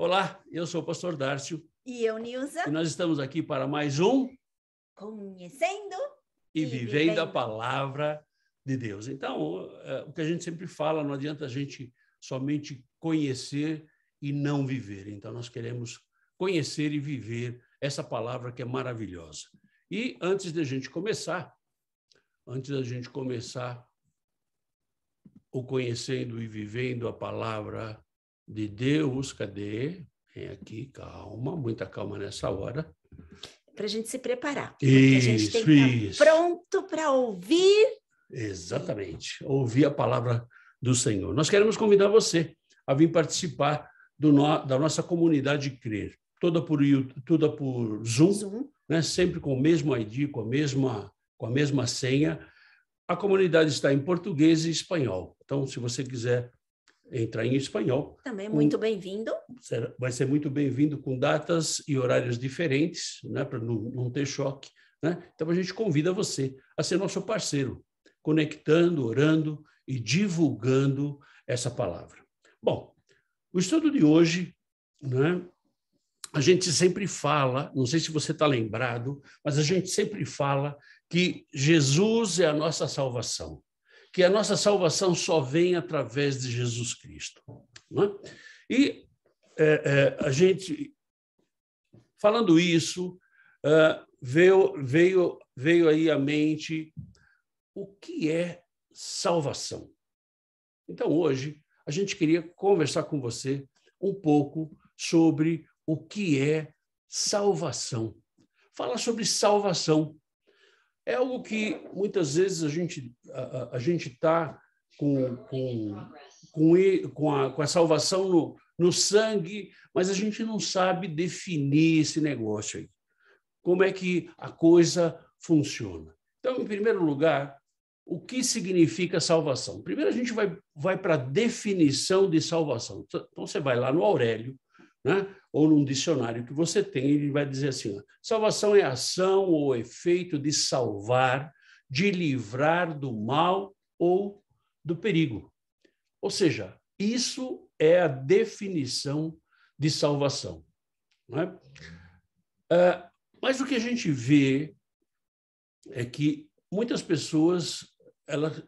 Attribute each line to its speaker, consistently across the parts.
Speaker 1: Olá, eu sou o pastor Dárcio.
Speaker 2: E eu, Nilza.
Speaker 1: E nós estamos aqui para mais um
Speaker 2: Conhecendo
Speaker 1: e Vivendo a Palavra de Deus. Então, o que a gente sempre fala, não adianta a gente somente conhecer e não viver. Então, nós queremos conhecer e viver essa palavra que é maravilhosa. E antes da gente começar o conhecendo e vivendo a palavra de Deus, cadê? Vem aqui, calma, muita calma nessa hora.
Speaker 2: Para a gente se preparar. Porque
Speaker 1: Isso,
Speaker 2: a gente tem que estar pronto para ouvir.
Speaker 1: Exatamente, ouvir a palavra do Senhor. Nós queremos convidar você a vir participar da nossa comunidade Crer, toda por Zoom. Né? Sempre com o mesmo ID, com a mesma senha. A comunidade está em português e espanhol. Então, se você quiser entrar em espanhol...
Speaker 2: Também muito bem-vindo.
Speaker 1: Vai ser muito bem-vindo, com datas e horários diferentes, né, para não ter choque. Né? Então, a gente convida você a ser nosso parceiro, conectando, orando e divulgando essa palavra. Bom, o estudo de hoje, né, a gente sempre fala, não sei se você está lembrado, mas a gente sempre fala que Jesus é a nossa salvação, que a nossa salvação só vem através de Jesus Cristo. Né? E a gente, falando isso, veio aí à mente o que é salvação. Então, hoje, a gente queria conversar com você um pouco sobre o que é salvação. Fala sobre salvação. É algo que muitas vezes a gente está com a salvação no sangue, mas a gente não sabe definir esse negócio aí. Como é que a coisa funciona? Então, em primeiro lugar, o que significa salvação? Primeiro, a gente vai para a definição de salvação. Então, você vai lá no Aurélio, né? Ou num dicionário que você tem, ele vai dizer assim, ó, salvação é ação ou efeito de salvar, de livrar do mal ou do perigo. Ou seja, isso é a definição de salvação. Não é? Mas o que a gente vê é que muitas pessoas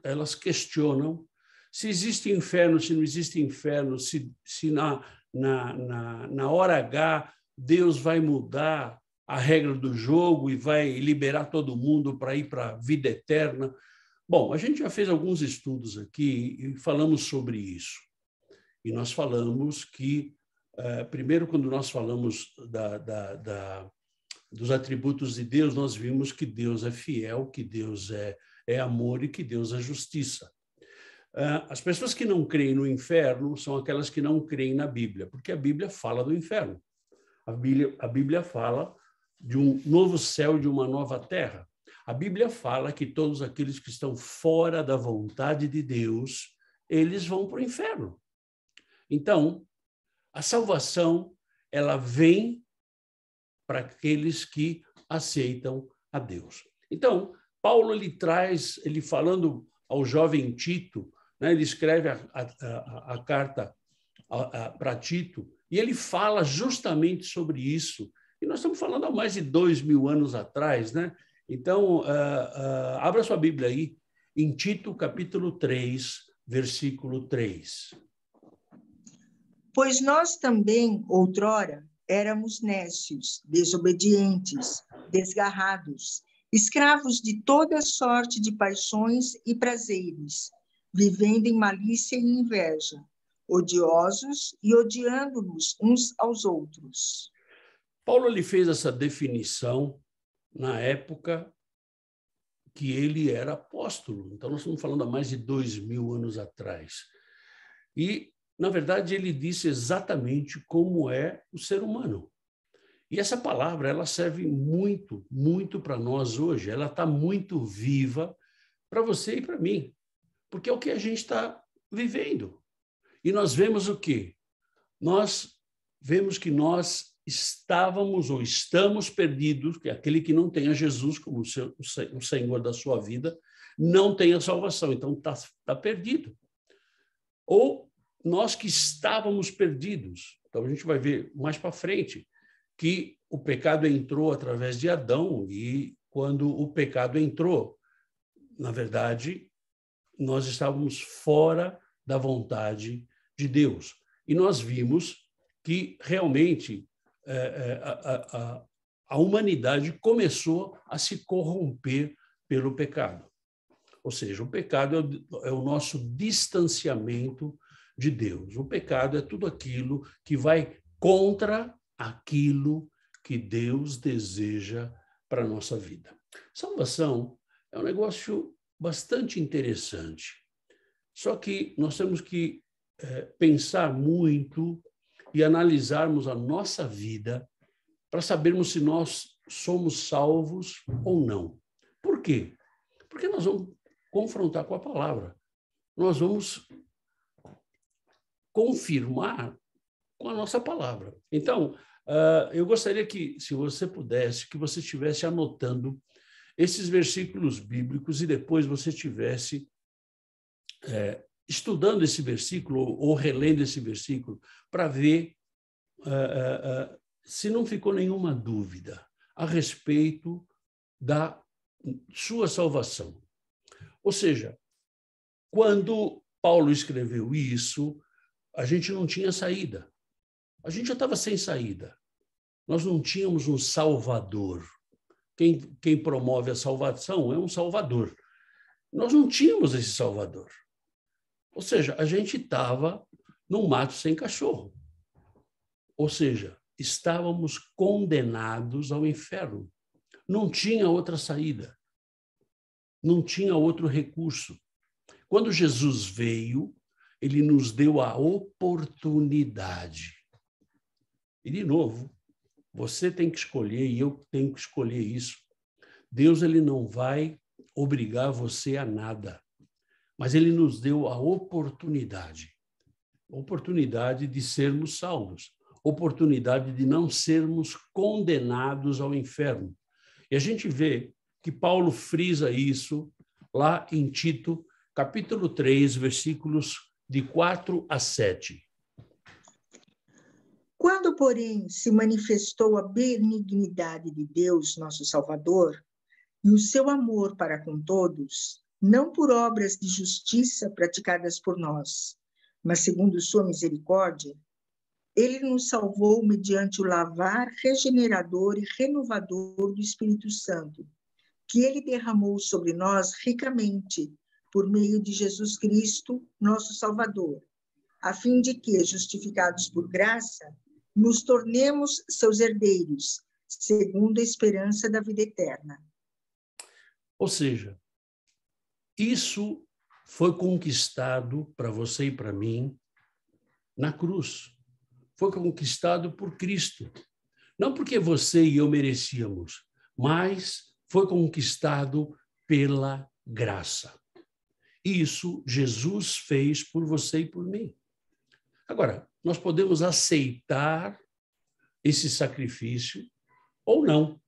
Speaker 1: elas questionam se existe inferno, se não existe inferno, se na hora H Deus vai mudar a regra do jogo e vai liberar todo mundo para ir para a vida eterna. Bom, a gente já fez alguns estudos aqui e falamos sobre isso. E nós falamos que, primeiro, quando nós falamos dos atributos de Deus, nós vimos que Deus é fiel, que Deus é amor e que Deus é justiça. As pessoas que não creem no inferno são aquelas que não creem na Bíblia, porque a Bíblia fala do inferno. A Bíblia fala de um novo céu e de uma nova terra. A Bíblia fala que todos aqueles que estão fora da vontade de Deus, eles vão para o inferno. Então, a salvação, ela vem para aqueles que aceitam a Deus. Então, Paulo, ele falando ao jovem Tito, né, ele escreve a carta para Tito, e ele fala justamente sobre isso. E nós estamos falando há mais de 2000 anos atrás, né? Então, abra sua Bíblia aí, em Tito, capítulo 3, versículo 3.
Speaker 3: Pois nós também, outrora, éramos nécios, desobedientes, desgarrados, escravos de toda sorte de paixões e prazeres, vivendo em malícia e inveja, odiosos e odiando-nos uns aos outros.
Speaker 1: Paulo ele fez essa definição na época que ele era apóstolo. Então, nós estamos falando há mais de 2000 anos atrás. E, na verdade, ele disse exatamente como é o ser humano. E essa palavra, ela serve muito, muito para nós hoje. Ela está muito viva para você e para mim, porque é o que a gente está vivendo. E nós vemos o quê? Nós vemos que nós estávamos ou estamos perdidos, que aquele que não tem a Jesus como o Senhor da sua vida, não tem a salvação, então está perdido. Ou nós que estávamos perdidos, Então, a gente vai ver mais para frente que o pecado entrou através de Adão, e quando o pecado entrou, na verdade, nós estávamos fora da vontade de Deus. E nós vimos que realmente a humanidade começou a se corromper pelo pecado. Ou seja, o pecado é o nosso distanciamento de Deus. O pecado é tudo aquilo que vai contra aquilo que Deus deseja para a nossa vida. Salvação é um negócio bastante interessante. Só que nós temos que pensar muito e analisarmos a nossa vida para sabermos se nós somos salvos ou não. Por quê? Porque nós vamos confrontar com a palavra. Nós vamos confirmar com a nossa palavra. Então, eu gostaria que, se você pudesse, que você estivesse anotando esses versículos bíblicos e depois você estivesse estudando esse versículo ou relendo esse versículo para ver se não ficou nenhuma dúvida a respeito da sua salvação. Ou seja, quando Paulo escreveu isso, a gente não tinha saída. A gente já estava sem saída. Nós não tínhamos um Salvador. Quem promove a salvação é um Salvador. Nós não tínhamos esse Salvador. Ou seja, a gente estava num mato sem cachorro. Ou seja, estávamos condenados ao inferno. Não tinha outra saída. Não tinha outro recurso. Quando Jesus veio, ele nos deu a oportunidade. E, de novo, você tem que escolher e eu tenho que escolher isso. Deus, ele não vai obrigar você a nada, mas ele nos deu a oportunidade de sermos salvos, oportunidade de não sermos condenados ao inferno. E a gente vê que Paulo frisa isso lá em Tito, capítulo 3, versículos de 4 a 7.
Speaker 3: Quando, porém, se manifestou a benignidade de Deus, nosso Salvador, e o seu amor para com todos, não por obras de justiça praticadas por nós, mas segundo sua misericórdia, ele nos salvou mediante o lavar regenerador e renovador do Espírito Santo, que ele derramou sobre nós ricamente, por meio de Jesus Cristo, nosso Salvador, a fim de que, justificados por graça, nos tornemos seus herdeiros, segundo a esperança da vida eterna.
Speaker 1: Ou seja, isso foi conquistado para você e para mim na cruz. Foi conquistado por Cristo. Não porque você e eu merecíamos, mas foi conquistado pela graça. Isso Jesus fez por você e por mim. Agora, nós podemos aceitar esse sacrifício ou não.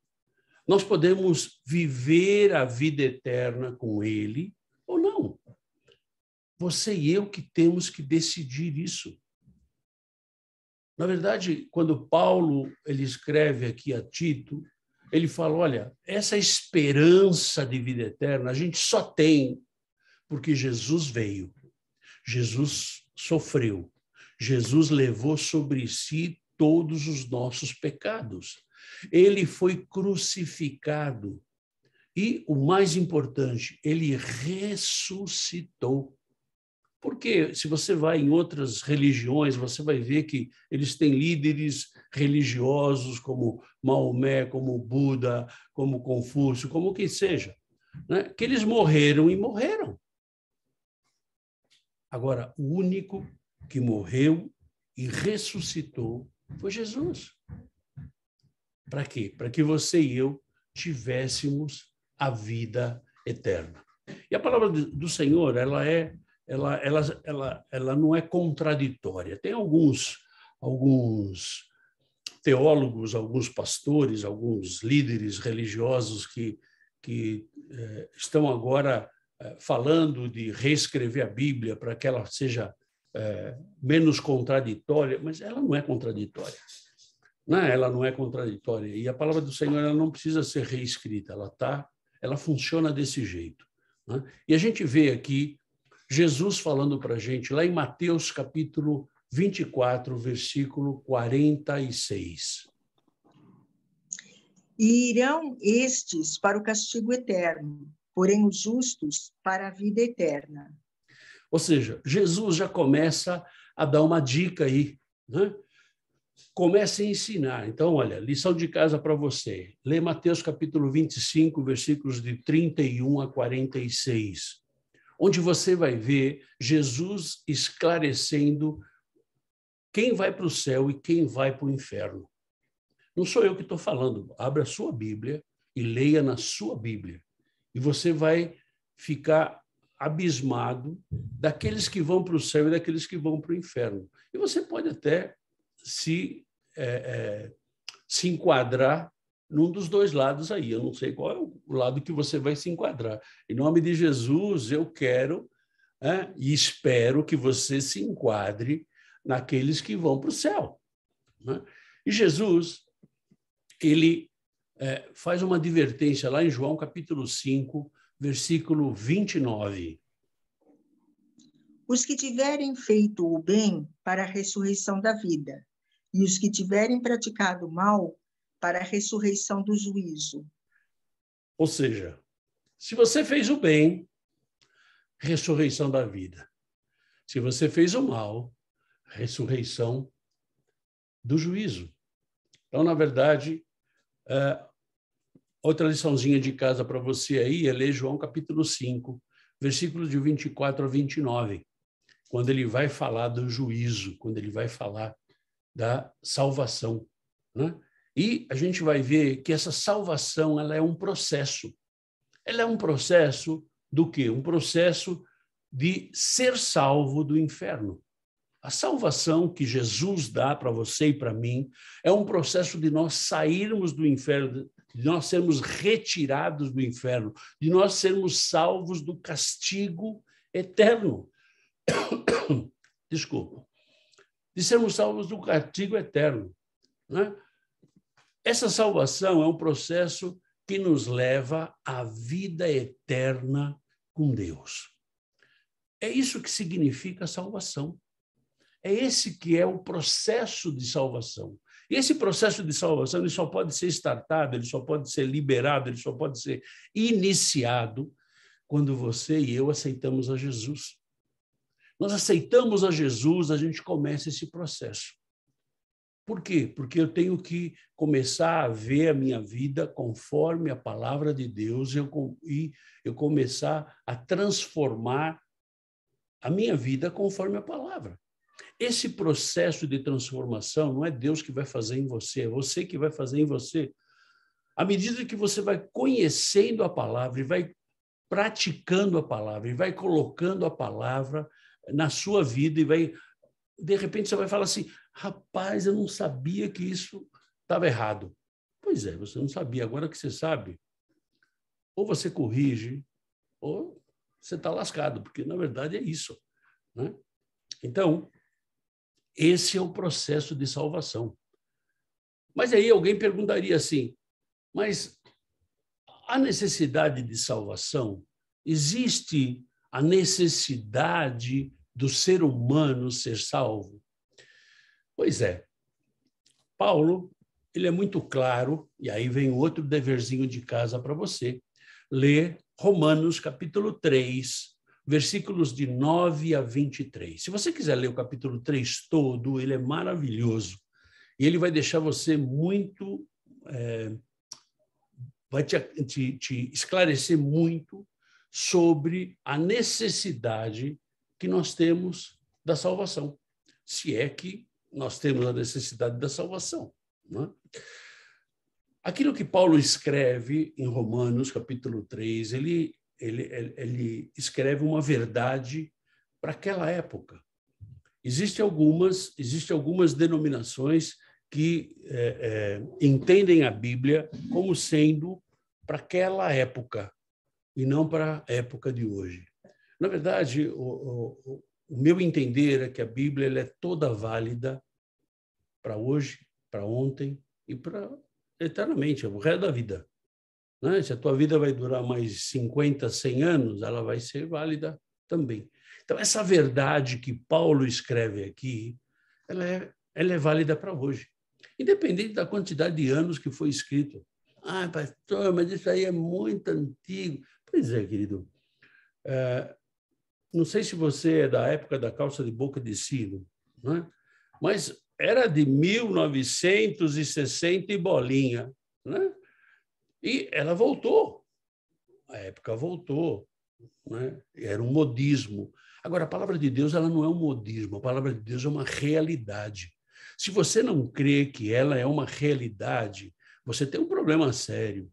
Speaker 1: Nós podemos viver a vida eterna com ele ou não. Você e eu que temos que decidir isso. Na verdade, quando Paulo ele escreve aqui a Tito, ele fala, olha, essa esperança de vida eterna a gente só tem porque Jesus veio, Jesus sofreu, Jesus levou sobre si todos os nossos pecados. Ele foi crucificado e, o mais importante, ele ressuscitou. Porque se você vai em outras religiões, você vai ver que eles têm líderes religiosos como Maomé, como Buda, como Confúcio, como que seja, né? Que eles morreram e morreram. Agora, o único que morreu e ressuscitou foi Jesus. Para quê? Para que você e eu tivéssemos a vida eterna. E a palavra do Senhor, ela não é contraditória. Tem alguns teólogos, alguns pastores, alguns líderes religiosos que estão agora falando de reescrever a Bíblia para que ela seja menos contraditória, mas ela não é contraditória. Né? Ela não é contraditória. E a palavra do Senhor ela não precisa ser reescrita, ela funciona desse jeito. Né? E a gente vê aqui Jesus falando para a gente, lá em Mateus capítulo 24, versículo 46.
Speaker 3: E irão estes para o castigo eterno, porém os justos para a vida eterna.
Speaker 1: Ou seja, Jesus já começa a dar uma dica aí, né? Começa a ensinar. Então, olha, lição de casa para você. Lê Mateus capítulo 25, versículos de 31 a 46, onde você vai ver Jesus esclarecendo quem vai para o céu e quem vai para o inferno. Não sou eu que estou falando. Abra a sua Bíblia e leia na sua Bíblia. E você vai ficar abismado daqueles que vão para o céu e daqueles que vão para o inferno. E você pode até se enquadrar num dos dois lados aí. Eu não sei qual é o lado que você vai se enquadrar. Em nome de Jesus, eu quero e espero que você se enquadre naqueles que vão para o céu. Né? E Jesus, ele faz uma advertência lá em João capítulo 5, versículo 29.
Speaker 3: Os que tiverem feito o bem para a ressurreição da vida, e os que tiverem praticado o mal para a ressurreição do juízo.
Speaker 1: Ou seja, se você fez o bem, ressurreição da vida. Se você fez o mal, ressurreição do juízo. Então, na verdade, outra liçãozinha de casa para você aí é ler João capítulo 5, versículos de 24 a 29, quando ele vai falar do juízo, quando ele vai falar da salvação. Né? E a gente vai ver que essa salvação ela é um processo. Ela é um processo do quê? Um processo de ser salvo do inferno. A salvação que Jesus dá para você e para mim é um processo de nós sairmos do inferno, de nós sermos retirados do inferno, de nós sermos salvos do castigo eterno. Desculpa. De sermos salvos do castigo eterno. Né? Essa salvação é um processo que nos leva à vida eterna com Deus. É isso que significa salvação. É esse que é o processo de salvação. E esse processo de salvação ele só pode ser startado, ele só pode ser liberado, ele só pode ser iniciado quando você e eu aceitamos a Jesus. Nós aceitamos a Jesus, a gente começa esse processo. Por quê? Porque eu tenho que começar a ver a minha vida conforme a palavra de Deus e eu começar a transformar a minha vida conforme a palavra. Esse processo de transformação não é Deus que vai fazer em você, é você que vai fazer em você. À medida que você vai conhecendo a palavra e vai praticando a palavra e vai colocando a palavra na sua vida e vai, de repente você vai falar assim, rapaz, eu não sabia que isso estava errado. Pois é, você não sabia. Agora que você sabe, ou você corrige, ou você está lascado, porque na verdade é isso. Né? Então, esse é o processo de salvação. Mas aí alguém perguntaria assim, mas a necessidade de salvação, existe a necessidade do ser humano ser salvo? Pois é. Paulo, ele é muito claro, e aí vem outro deverzinho de casa para você. Lê Romanos, capítulo 3, versículos de 9 a 23. Se você quiser ler o capítulo 3 todo, ele é maravilhoso. E ele vai deixar você muito... vai te esclarecer muito sobre a necessidade que nós temos da salvação. Se é que nós temos a necessidade da salvação. Não é? Aquilo que Paulo escreve em Romanos, capítulo 3, ele escreve uma verdade para aquela época. Existem algumas denominações que entendem a Bíblia como sendo para aquela época e não para a época de hoje. Na verdade, o meu entender é que a Bíblia ela é toda válida para hoje, para ontem e para eternamente, o resto da vida. Né? Se a tua vida vai durar mais 50, 100 anos, ela vai ser válida também. Então, essa verdade que Paulo escreve aqui, ela é válida para hoje, independente da quantidade de anos que foi escrito. Ah, pastor, mas isso aí é muito antigo. Pois é, querido. Não sei se você é da época da calça de boca de sino, né? Mas era de 1960 e bolinha, né? E ela voltou. A época voltou, né? Era um modismo. Agora, a palavra de Deus ela não é um modismo, a palavra de Deus é uma realidade. Se você não crê que ela é uma realidade, você tem um problema sério.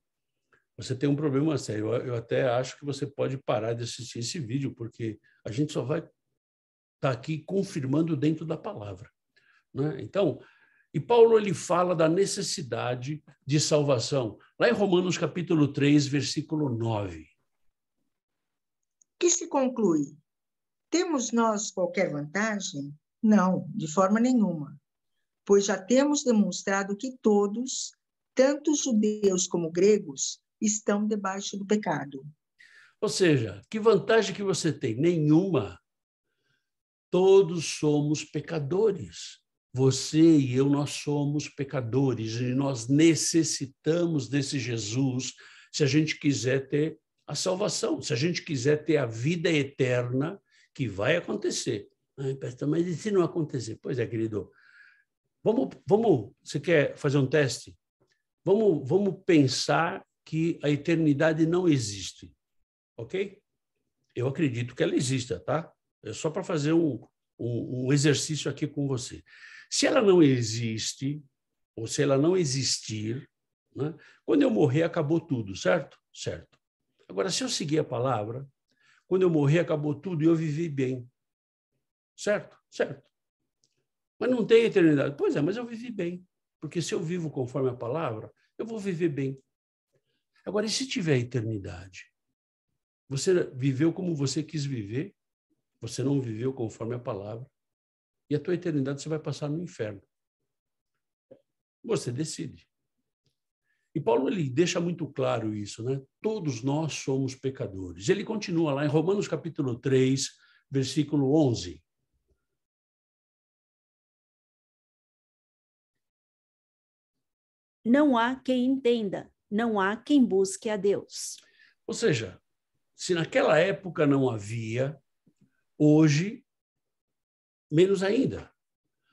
Speaker 1: Você tem um problema sério. Eu até acho que você pode parar de assistir esse vídeo, porque a gente só vai estar aqui confirmando dentro da palavra, né? Então, e Paulo ele fala da necessidade de salvação, lá em Romanos capítulo 3, versículo 9.
Speaker 3: Que se conclui? Temos nós qualquer vantagem? Não, de forma nenhuma, pois já temos demonstrado que todos, tanto judeus como gregos, estão debaixo do pecado.
Speaker 1: Ou seja, que vantagem que você tem? Nenhuma. Todos somos pecadores. Você e eu, nós somos pecadores e nós necessitamos desse Jesus se a gente quiser ter a salvação, se a gente quiser ter a vida eterna, que vai acontecer. Ai, pastor, mas e se não acontecer? Pois é, querido. Vamos, você quer fazer um teste? Vamos pensar que a eternidade não existe, ok? Eu acredito que ela exista, tá? É só para fazer um exercício aqui com você. Se ela não existe, ou se ela não existir, né? Quando eu morrer, acabou tudo, certo? Certo. Agora, se eu seguir a palavra, quando eu morrer, acabou tudo e eu vivi bem. Certo? Certo. Mas não tem eternidade. Pois é, mas eu vivi bem. Porque se eu vivo conforme a palavra, eu vou viver bem. Agora, e se tiver eternidade? Você viveu como você quis viver, você não viveu conforme a palavra, e a tua eternidade você vai passar no inferno. Você decide. E Paulo ele deixa muito claro isso, né? Todos nós somos pecadores. Ele continua lá em Romanos capítulo 3, versículo 11.
Speaker 2: Não há quem entenda, não há quem busque a Deus.
Speaker 1: Ou seja, se naquela época não havia, hoje, menos ainda.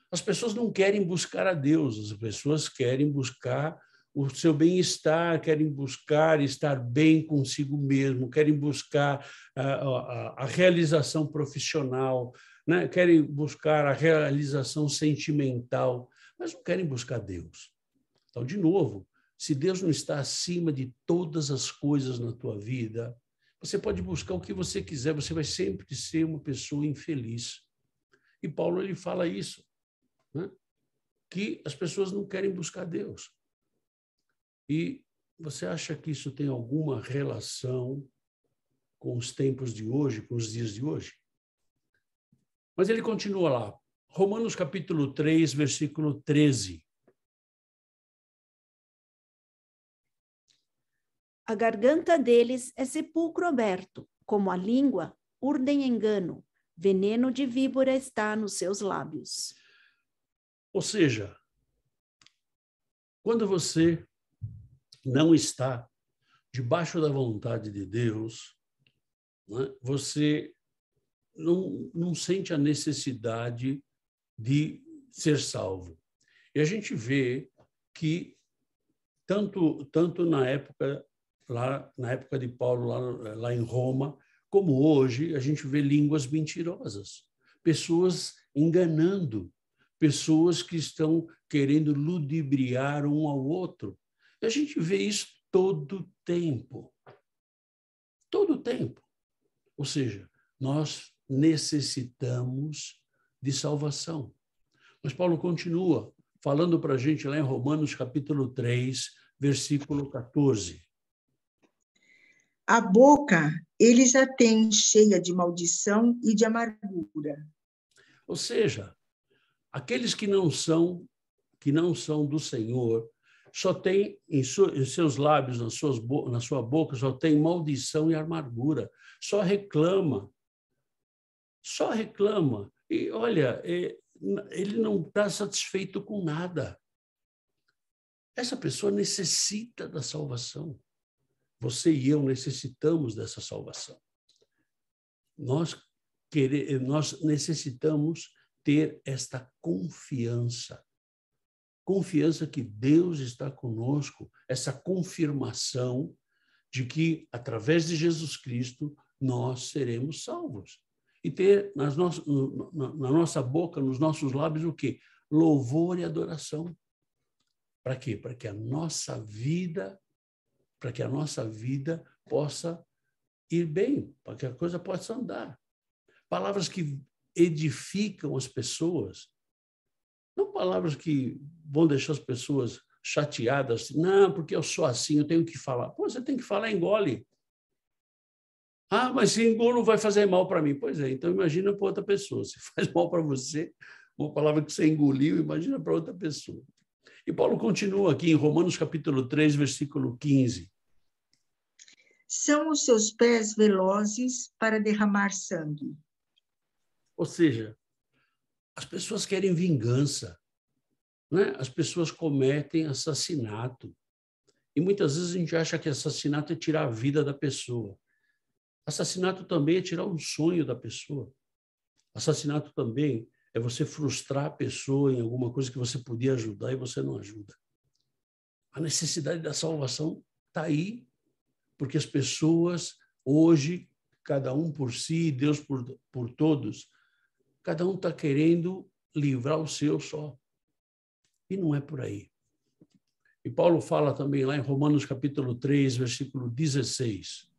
Speaker 1: As pessoas não querem buscar a Deus, as pessoas querem buscar o seu bem-estar, querem buscar estar bem consigo mesmo, querem buscar a realização profissional, né? Querem buscar a realização sentimental, mas não querem buscar Deus. Então, de novo, se Deus não está acima de todas as coisas na tua vida, você pode buscar o que você quiser, você vai sempre ser uma pessoa infeliz. E Paulo ele fala isso, né? Que as pessoas não querem buscar Deus. E você acha que isso tem alguma relação com os tempos de hoje, com os dias de hoje? Mas ele continua lá, Romanos capítulo 3, versículo 13.
Speaker 2: A garganta deles é sepulcro aberto, como a língua, urdem engano, veneno de víbora está nos seus lábios.
Speaker 1: Ou seja, quando você não está debaixo da vontade de Deus, né, você não sente a necessidade de ser salvo. E a gente vê que tanto na época de Paulo lá em Roma, como hoje, a gente vê línguas mentirosas, pessoas enganando, pessoas que estão querendo ludibriar um ao outro. E a gente vê isso todo tempo. Todo tempo. Ou seja, nós necessitamos de salvação. Mas Paulo continua falando para a gente lá em Romanos capítulo 3, versículo 14.
Speaker 3: A boca eles a têm cheia de maldição e de amargura.
Speaker 1: Ou seja, aqueles que não são do Senhor, só tem em seus lábios, na sua boca, só tem maldição e amargura. Só reclama. Só reclama. E, olha, ele não está satisfeito com nada. Essa pessoa necessita da salvação. Você e eu necessitamos dessa salvação. Nós necessitamos ter esta confiança. Confiança que Deus está conosco, essa confirmação de que, através de Jesus Cristo, nós seremos salvos. E ter na nossa boca, nos nossos lábios, o quê? Louvor e adoração. Para quê? Para que a nossa vida possa ir bem, para que a coisa possa andar. Palavras que edificam as pessoas, não palavras que vão deixar as pessoas chateadas. Não, porque eu sou assim, eu tenho que falar. Pô, você tem que falar, engole. Ah, mas se engolo vai fazer mal para mim. Pois é, então imagina para outra pessoa. Se faz mal para você, uma palavra que você engoliu, imagina para outra pessoa. E Paulo continua aqui em Romanos capítulo 3, versículo 15.
Speaker 3: São os seus pés velozes para derramar sangue.
Speaker 1: Ou seja, as pessoas querem vingança, né? As pessoas cometem assassinato. E muitas vezes a gente acha que assassinato é tirar a vida da pessoa. Assassinato também é tirar um sonho da pessoa. Assassinato também é você frustrar a pessoa em alguma coisa que você podia ajudar e você não ajuda. A necessidade da salvação está aí, porque as pessoas, hoje, cada um por si, Deus por todos, cada um está querendo livrar o seu só. E não é por aí. E Paulo fala também lá em Romanos capítulo 3, versículo 16.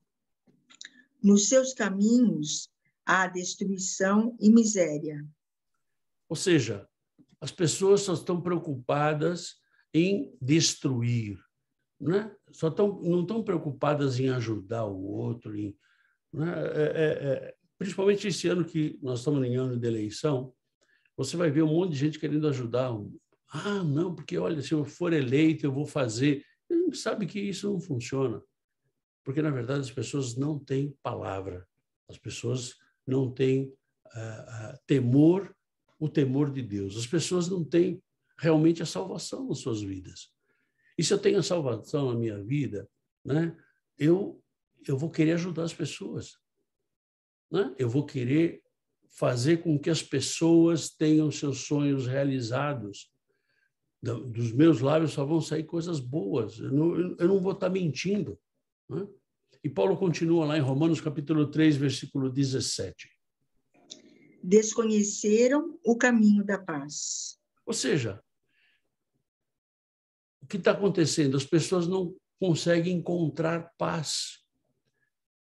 Speaker 3: Nos seus caminhos há destruição e miséria.
Speaker 1: Ou seja, as pessoas só estão preocupadas em destruir, né? Não estão preocupadas em ajudar o outro, né? Principalmente esse ano que nós estamos em ano de eleição, você vai ver um monte de gente querendo ajudar. Ah, não, porque olha, se eu for eleito, eu vou fazer. A gente sabe que isso não funciona, porque, na verdade, as pessoas não têm palavra, as pessoas não têm temor, o temor de Deus. As pessoas não têm realmente a salvação nas suas vidas. E se eu tenho a salvação na minha vida, né, eu vou querer ajudar as pessoas, né? Eu vou querer fazer com que as pessoas tenham seus sonhos realizados. Dos meus lábios só vão sair coisas boas. Eu não vou estar mentindo, né? E Paulo continua lá em Romanos capítulo 3, versículo 17.
Speaker 3: Desconheceram o caminho da paz.
Speaker 1: Ou seja, o que está acontecendo? As pessoas não conseguem encontrar paz.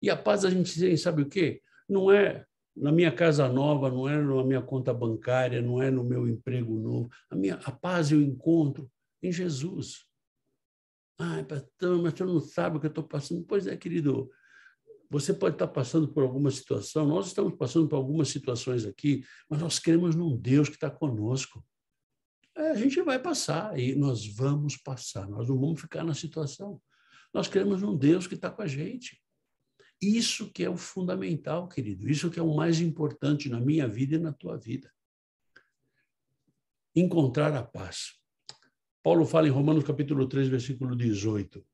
Speaker 1: E a paz a gente tem, sabe o quê? Não é na minha casa nova, não é na minha conta bancária, não é no meu emprego novo. A paz eu encontro em Jesus. Ah, pastor, mas você não sabe o que eu estou passando. Pois é, querido, você pode estar passando por alguma situação, nós estamos passando por algumas situações aqui, mas nós cremos num Deus que está conosco. A gente vai passar e nós vamos passar, nós não vamos ficar na situação. Nós cremos num Deus que está com a gente. Isso que é o fundamental, querido, isso que é o mais importante na minha vida e na tua vida. Encontrar a paz. Paulo fala em Romanos capítulo 3, versículo 18.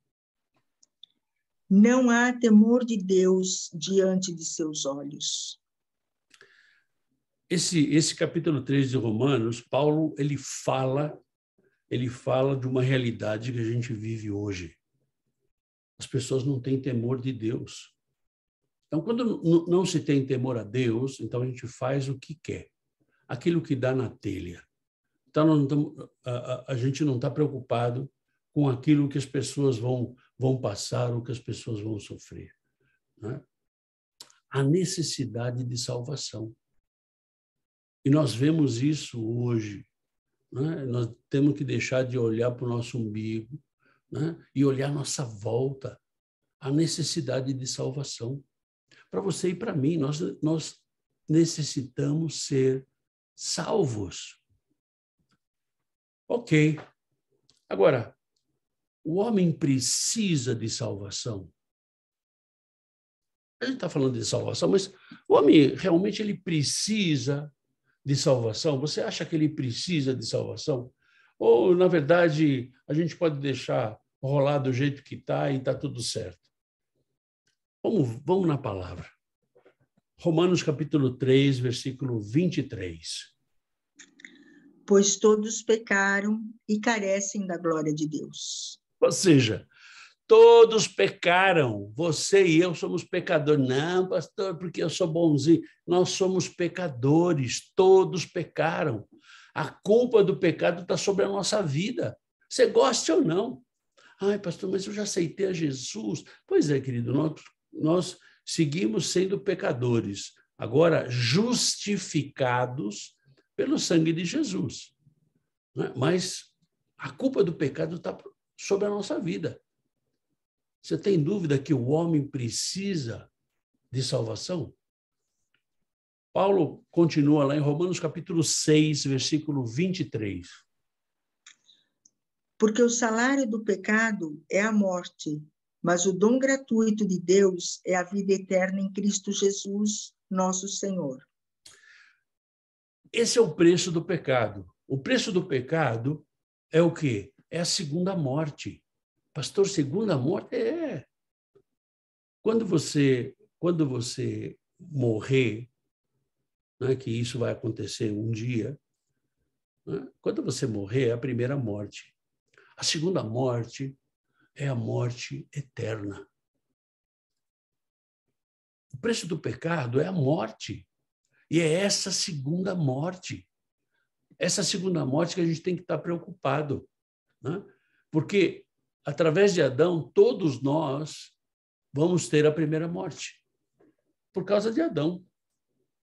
Speaker 3: Não há temor de Deus diante de seus olhos.
Speaker 1: Esse capítulo 3 de Romanos, Paulo, ele fala de uma realidade que a gente vive hoje. As pessoas não têm temor de Deus. Então, quando não se tem temor a Deus, então a gente faz o que quer, aquilo que dá na telha. Então, a gente não está preocupado com aquilo que as pessoas vão passar, ou que as pessoas vão sofrer, né? A necessidade de salvação. E nós vemos isso hoje, né? Nós temos que deixar de olhar para o nosso umbigo, né? E olhar a nossa volta, a necessidade de salvação. Para você e para mim, nós necessitamos ser salvos. Ok. Agora, o homem precisa de salvação. A gente está falando de salvação, mas o homem realmente ele precisa de salvação? Você acha que ele precisa de salvação? Ou, na verdade, a gente pode deixar rolar do jeito que está e está tudo certo? Vamos na palavra. Romanos capítulo 3, versículo 23.
Speaker 3: Pois todos pecaram e carecem da glória de Deus.
Speaker 1: Ou seja, todos pecaram. Você e eu somos pecadores. Não, pastor, porque eu sou bonzinho. Nós somos pecadores. Todos pecaram. A culpa do pecado está sobre a nossa vida. Você gosta ou não? Ai, pastor, mas eu já aceitei a Jesus. Pois é, querido, nós seguimos sendo pecadores. Agora, justificados pelo sangue de Jesus. Mas a culpa do pecado está sobre a nossa vida. Você tem dúvida que o homem precisa de salvação? Paulo continua lá em Romanos capítulo 6, versículo 23.
Speaker 3: Porque o salário do pecado é a morte, mas o dom gratuito de Deus é a vida eterna em Cristo Jesus, nosso Senhor.
Speaker 1: Esse é o preço do pecado. O preço do pecado é o quê? É a segunda morte. Pastor, segunda morte é... Quando você morrer, né, que isso vai acontecer um dia, né, quando você morrer é a primeira morte. A segunda morte é a morte eterna. O preço do pecado é a morte. E é essa segunda morte. Essa segunda morte que a gente tem que estar preocupado, né? Porque, através de Adão, todos nós vamos ter a primeira morte. Por causa de Adão.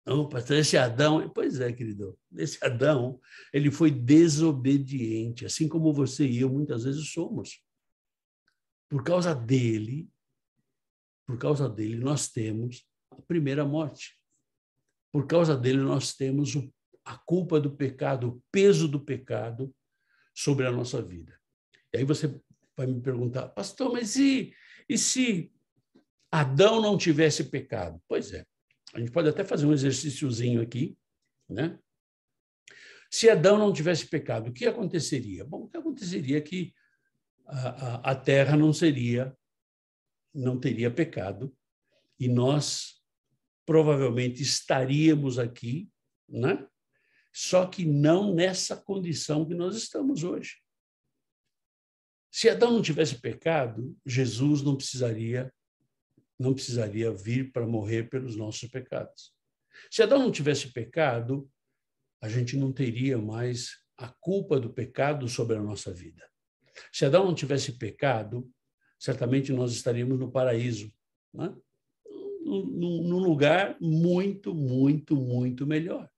Speaker 1: Não, pastor, esse Adão... Pois é, querido. Esse Adão, ele foi desobediente, assim como você e eu muitas vezes somos. Por causa dele, nós temos a primeira morte. Por causa dele, nós temos a culpa do pecado, o peso do pecado sobre a nossa vida. E aí você vai me perguntar, pastor, mas e se Adão não tivesse pecado? Pois é, a gente pode até fazer um exercíciozinho aqui, né? Se Adão não tivesse pecado, o que aconteceria? Bom, o que aconteceria é que a terra não teria pecado e nós provavelmente estaríamos aqui, né? Só que não nessa condição que nós estamos hoje. Se Adão não tivesse pecado, Jesus não precisaria vir para morrer pelos nossos pecados. Se Adão não tivesse pecado, a gente não teria mais a culpa do pecado sobre a nossa vida. Se Adão não tivesse pecado, certamente nós estaríamos no paraíso, né? Num lugar muito, muito, muito melhor.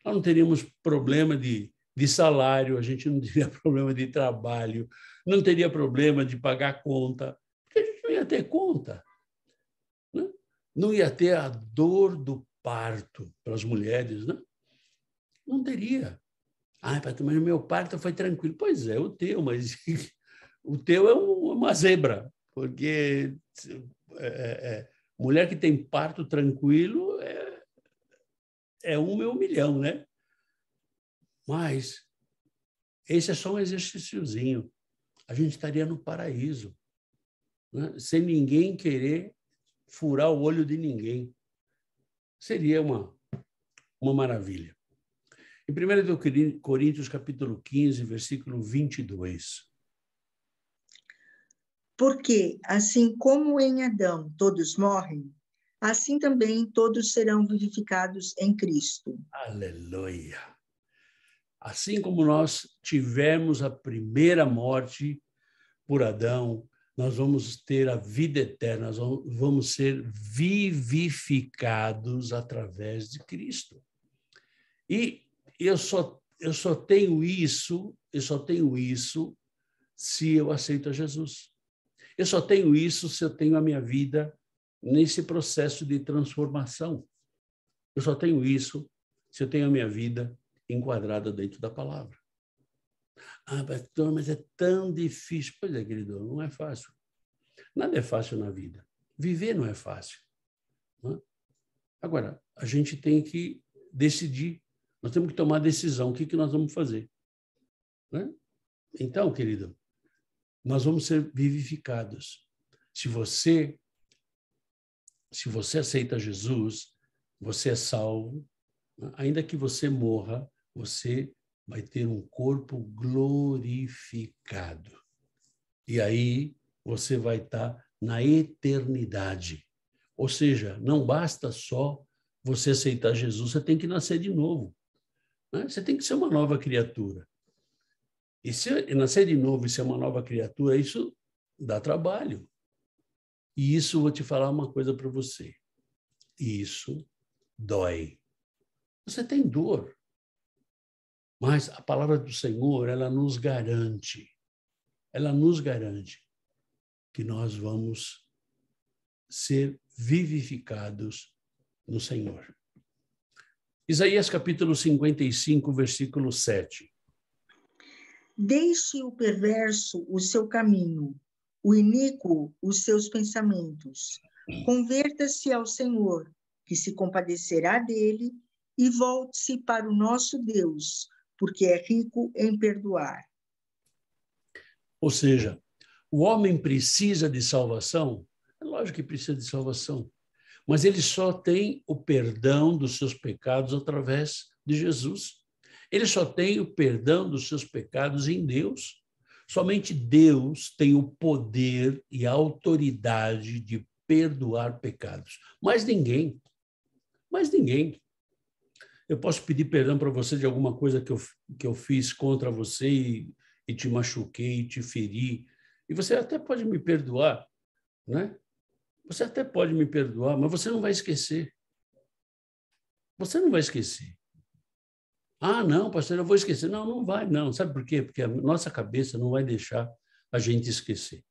Speaker 1: Nós não teríamos problema de salário, a gente não teria problema de trabalho, não teria problema de pagar conta, porque a gente não ia ter conta, né? Não ia ter a dor do parto para as mulheres, né? Não teria. Mas o meu parto foi tranquilo. Pois é, o teu, mas o teu é uma zebra, porque mulher que tem parto tranquilo é 1 em 1 milhão, né? Mas esse é só um exercíciozinho. A gente estaria no paraíso, né? Sem ninguém querer furar o olho de ninguém. Seria uma maravilha. Em 1 Coríntios, capítulo 15, versículo 22.
Speaker 3: Porque, assim como em Adão todos morrem, assim também todos serão vivificados em Cristo.
Speaker 1: Aleluia! Assim como nós tivemos a primeira morte por Adão, nós vamos ter a vida eterna, nós vamos ser vivificados através de Cristo. E eu só tenho isso se eu aceito a Jesus. Eu só tenho isso se eu tenho a minha vida nesse processo de transformação. Eu só tenho isso se eu tenho a minha vida enquadrada dentro da palavra. Ah, pastor, mas é tão difícil. Pois é, querido, não é fácil. Nada é fácil na vida. Viver não é fácil. Não é? Agora, a gente tem que decidir. Nós temos que tomar a decisão. O que nós vamos fazer? Não é? Então, querido, nós vamos ser vivificados. Se você aceita Jesus, você é salvo. Ainda que você morra, você vai ter um corpo glorificado. E aí você vai estar na eternidade. Ou seja, não basta só você aceitar Jesus, você tem que nascer de novo. Né? Você tem que ser uma nova criatura. E se nascer de novo e ser uma nova criatura, isso dá trabalho. E isso, vou te falar uma coisa para você. Isso dói. Você tem dor. Mas a palavra do Senhor, ela nos garante que nós vamos ser vivificados no Senhor. Isaías capítulo 55, versículo 7.
Speaker 3: Deixe o perverso o seu caminho, o iníquo os seus pensamentos. Converta-se ao Senhor, que se compadecerá dele, e volte-se para o nosso Deus, porque é rico em perdoar.
Speaker 1: Ou seja, o homem precisa de salvação? É lógico que precisa de salvação. Mas ele só tem o perdão dos seus pecados através de Jesus. Ele só tem o perdão dos seus pecados em Deus. Somente Deus tem o poder e a autoridade de perdoar pecados. Mais ninguém. Mais ninguém. Eu posso pedir perdão para você de alguma coisa que eu fiz contra você e te machuquei, te feri. E você até pode me perdoar, né? Você até pode me perdoar, mas você não vai esquecer. Você não vai esquecer. Ah, não, pastor, eu vou esquecer. Não, não vai, não. Sabe por quê? Porque a nossa cabeça não vai deixar a gente esquecer.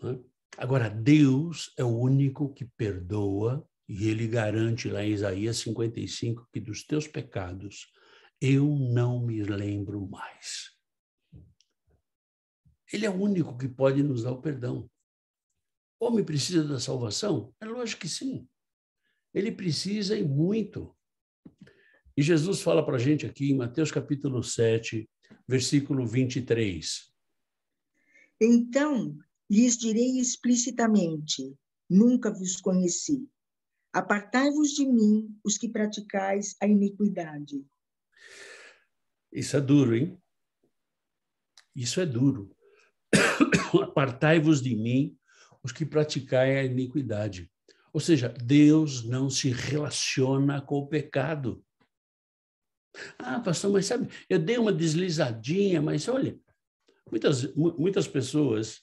Speaker 1: Né? Agora, Deus é o único que perdoa, e ele garante lá em Isaías 55 que dos teus pecados eu não me lembro mais. Ele é o único que pode nos dar o perdão. O homem precisa da salvação? É lógico que sim. Ele precisa e muito. E Jesus fala para a gente aqui em Mateus capítulo 7, versículo 23.
Speaker 3: Então lhes direi explicitamente, nunca vos conheci. Apartai-vos de mim, os que praticais a iniquidade.
Speaker 1: Isso é duro, hein? Isso é duro. Apartai-vos de mim, os que praticai a iniquidade. Ou seja, Deus não se relaciona com o pecado. Ah, pastor, mas sabe, eu dei uma deslizadinha, mas olha, muitas pessoas,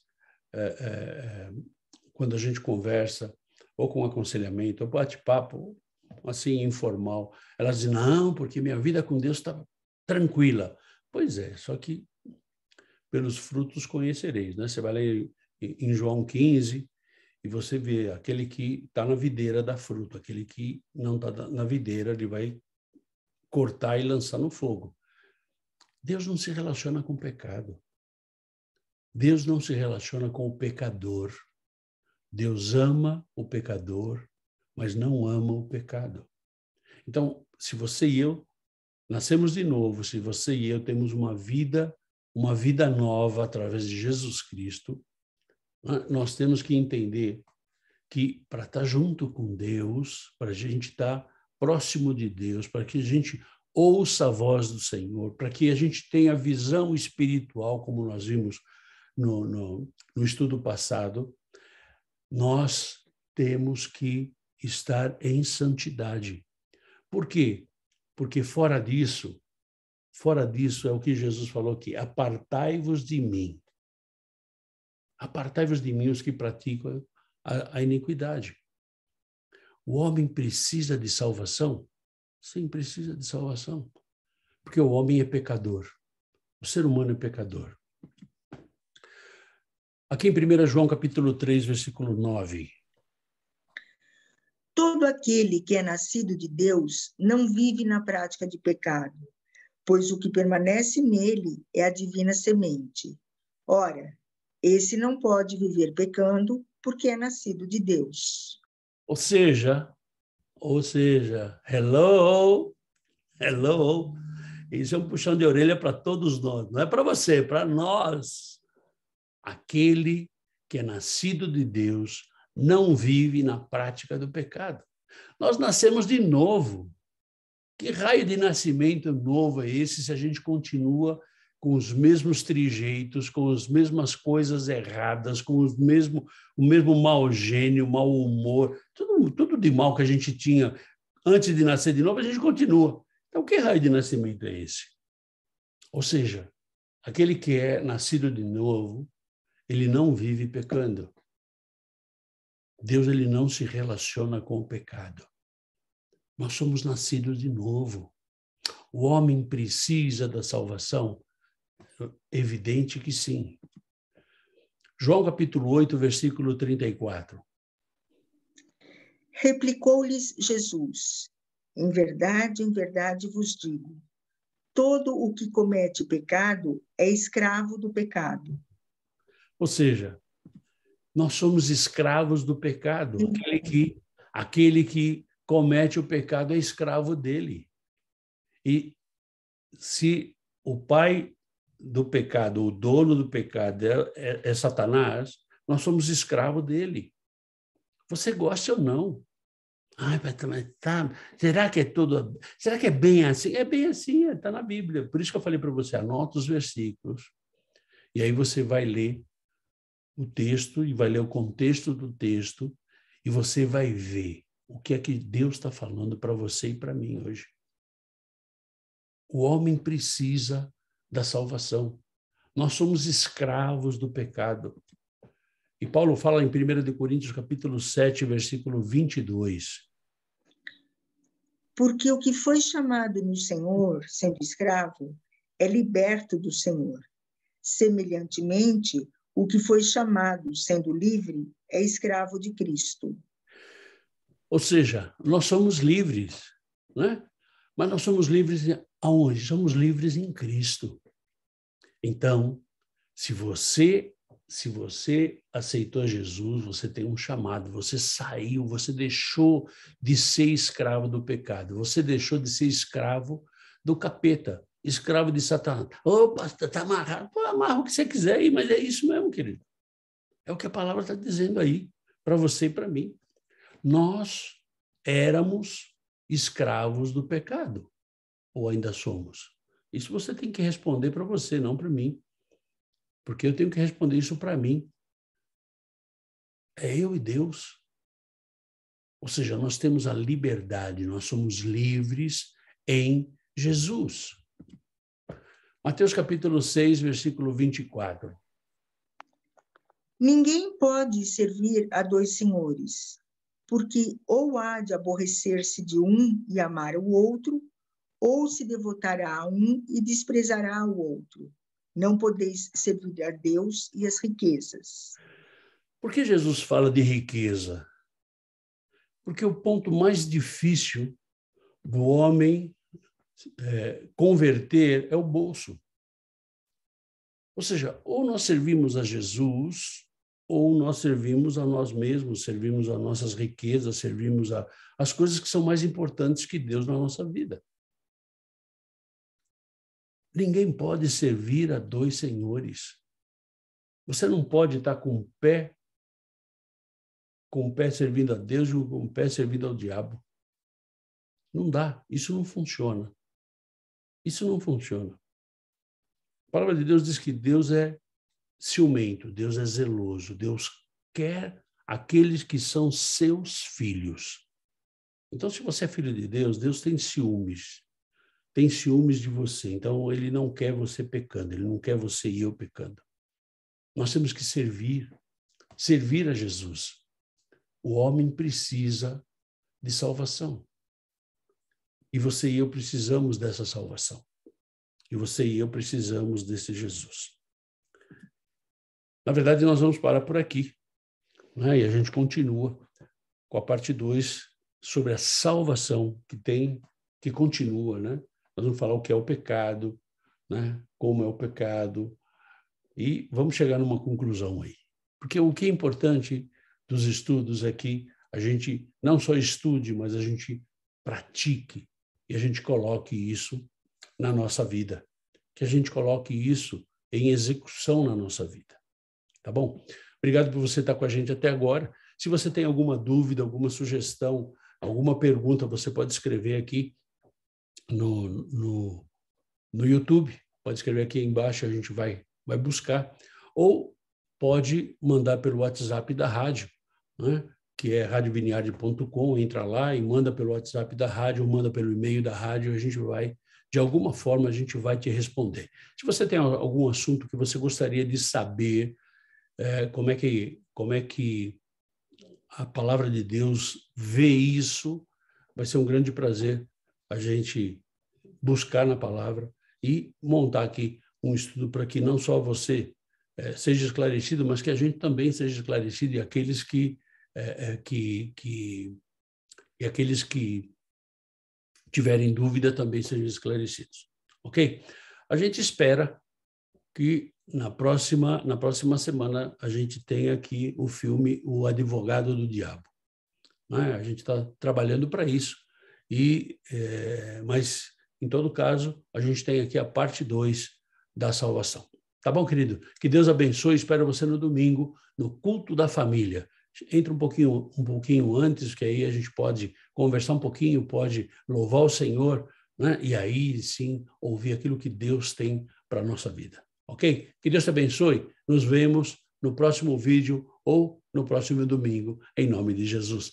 Speaker 1: quando a gente conversa, ou com aconselhamento, ou bate-papo, assim, informal, elas dizem, não, porque minha vida com Deus está tranquila. Pois é, só que pelos frutos conhecereis, né? Você vai ler em João 15 e você vê aquele que está na videira dá fruto, aquele que não está na videira, ele vai cortar e lançar no fogo. Deus não se relaciona com o pecado. Deus não se relaciona com o pecador. Deus ama o pecador, mas não ama o pecado. Então, se você e eu nascemos de novo, se você e eu temos uma vida nova através de Jesus Cristo, nós temos que entender que para estar junto com Deus, para a gente estar próximo de Deus, para que a gente ouça a voz do Senhor, para que a gente tenha visão espiritual, como nós vimos no estudo passado, nós temos que estar em santidade. Por quê? Porque fora disso é o que Jesus falou aqui, apartai-vos de mim. Apartai-vos de mim os que praticam a iniquidade. O homem precisa de salvação? Sim, precisa de salvação. Porque o homem é pecador. O ser humano é pecador. Aqui em 1 João capítulo 3, versículo 9.
Speaker 3: Todo aquele que é nascido de Deus não vive na prática de pecado, pois o que permanece nele é a divina semente. Ora, esse não pode viver pecando, porque é nascido de Deus.
Speaker 1: Ou seja, hello, isso é um puxão de orelha para todos nós, não é para você, é para nós. Aquele que é nascido de Deus não vive na prática do pecado. Nós nascemos de novo. Que raio de nascimento novo é esse se a gente continua com os mesmos trejeitos, com as mesmas coisas erradas, com o mesmo mau gênio, mau humor, tudo de mal que a gente tinha antes de nascer de novo, a gente continua. Então, que raio de nascimento é esse? Ou seja, aquele que é nascido de novo, ele não vive pecando. Deus, ele não se relaciona com o pecado. Nós somos nascidos de novo. O homem precisa da salvação? Evidente que sim. João capítulo 8, versículo 34.
Speaker 3: Replicou-lhes Jesus: em verdade vos digo, todo o que comete pecado é escravo do pecado.
Speaker 1: Ou seja, nós somos escravos do pecado. Aquele que comete o pecado é escravo dele. E se o pai do pecado, o dono do pecado é Satanás, nós somos escravos dele. Você gosta ou não? Ai, mas tá, será que é bem assim? É bem assim, está na Bíblia. Por isso que eu falei para você, anota os versículos. E aí você vai ler o texto e vai ler o contexto do texto e você vai ver o que é que Deus está falando para você e para mim hoje. O homem precisa da salvação. Nós somos escravos do pecado. E Paulo fala em 1 Coríntios, capítulo 7, versículo 22.
Speaker 3: Porque o que foi chamado no Senhor, sendo escravo, é liberto do Senhor. Semelhantemente, o que foi chamado, sendo livre, é escravo de Cristo.
Speaker 1: Ou seja, nós somos livres, né? Mas nós somos livres aonde? Somos livres em Cristo. Então, se você aceitou Jesus, você tem um chamado, você saiu, você deixou de ser escravo do pecado, você deixou de ser escravo do capeta, escravo de Satanás. Opa, está amarrado. Pô, amarra o que você quiser aí, mas é isso mesmo, querido. É o que a palavra está dizendo aí, para você e para mim. Nós éramos escravos do pecado, ou ainda somos? Isso você tem que responder para você, não para mim. Porque eu tenho que responder isso para mim. É eu e Deus. Ou seja, nós temos a liberdade, nós somos livres em Jesus. Mateus capítulo 6, versículo 24.
Speaker 3: Ninguém pode servir a dois senhores, porque ou há de aborrecer-se de um e amar o outro, ou se devotará a um e desprezará o outro. Não podeis servir a Deus e as riquezas.
Speaker 1: Por que Jesus fala de riqueza? Porque o ponto mais difícil do homem converter é o bolso. Ou seja, ou nós servimos a Jesus, ou nós servimos a nós mesmos, servimos a nossas riquezas, servimos as coisas que são mais importantes que Deus na nossa vida. Ninguém pode servir a dois senhores. Você não pode estar com o pé servindo a Deus e com o pé servindo ao diabo. Não dá, isso não funciona. Isso não funciona. A palavra de Deus diz que Deus é ciumento, Deus é zeloso, Deus quer aqueles que são seus filhos. Então, se você é filho de Deus, Deus tem ciúmes de você. Então, ele não quer você pecando, ele não quer você e eu pecando. Nós temos que servir a Jesus. O homem precisa de salvação. E você e eu precisamos dessa salvação. E você e eu precisamos desse Jesus. Na verdade, nós vamos parar por aqui, né? E a gente continua com a parte 2 sobre a salvação que continua, né? nós vamos falar o que é o pecado, né? Como é o pecado, e vamos chegar numa conclusão aí. Porque o que é importante dos estudos é que a gente não só estude, mas a gente pratique e a gente coloque isso na nossa vida, que a gente coloque isso em execução na nossa vida, tá bom? Obrigado por você estar com a gente até agora. Se você tem alguma dúvida, alguma sugestão, alguma pergunta, você pode escrever aqui no YouTube, pode escrever aqui embaixo, a gente vai buscar, ou pode mandar pelo WhatsApp da rádio, né? Que é radioviniarde.com, entra lá e manda pelo WhatsApp da rádio, ou manda pelo e-mail da rádio, a gente vai, de alguma forma, a gente vai te responder. Se você tem algum assunto que você gostaria de saber, como é que a palavra de Deus vê isso, vai ser um grande prazer a gente buscar na palavra e montar aqui um estudo para que não só você seja esclarecido, mas que a gente também seja esclarecido e aqueles que aqueles que tiverem dúvida também sejam esclarecidos. Ok? A gente espera que na próxima semana a gente tenha aqui o filme O Advogado do Diabo, né? A gente está trabalhando para isso, mas, em todo caso, a gente tem aqui a parte 2 da salvação. Tá bom, querido? Que Deus abençoe. Espero você no domingo, no culto da família. Entra um pouquinho antes, que aí a gente pode conversar um pouquinho, pode louvar o Senhor, né? E aí, sim, ouvir aquilo que Deus tem para a nossa vida. Ok? Que Deus te abençoe. Nos vemos no próximo vídeo ou no próximo domingo, em nome de Jesus.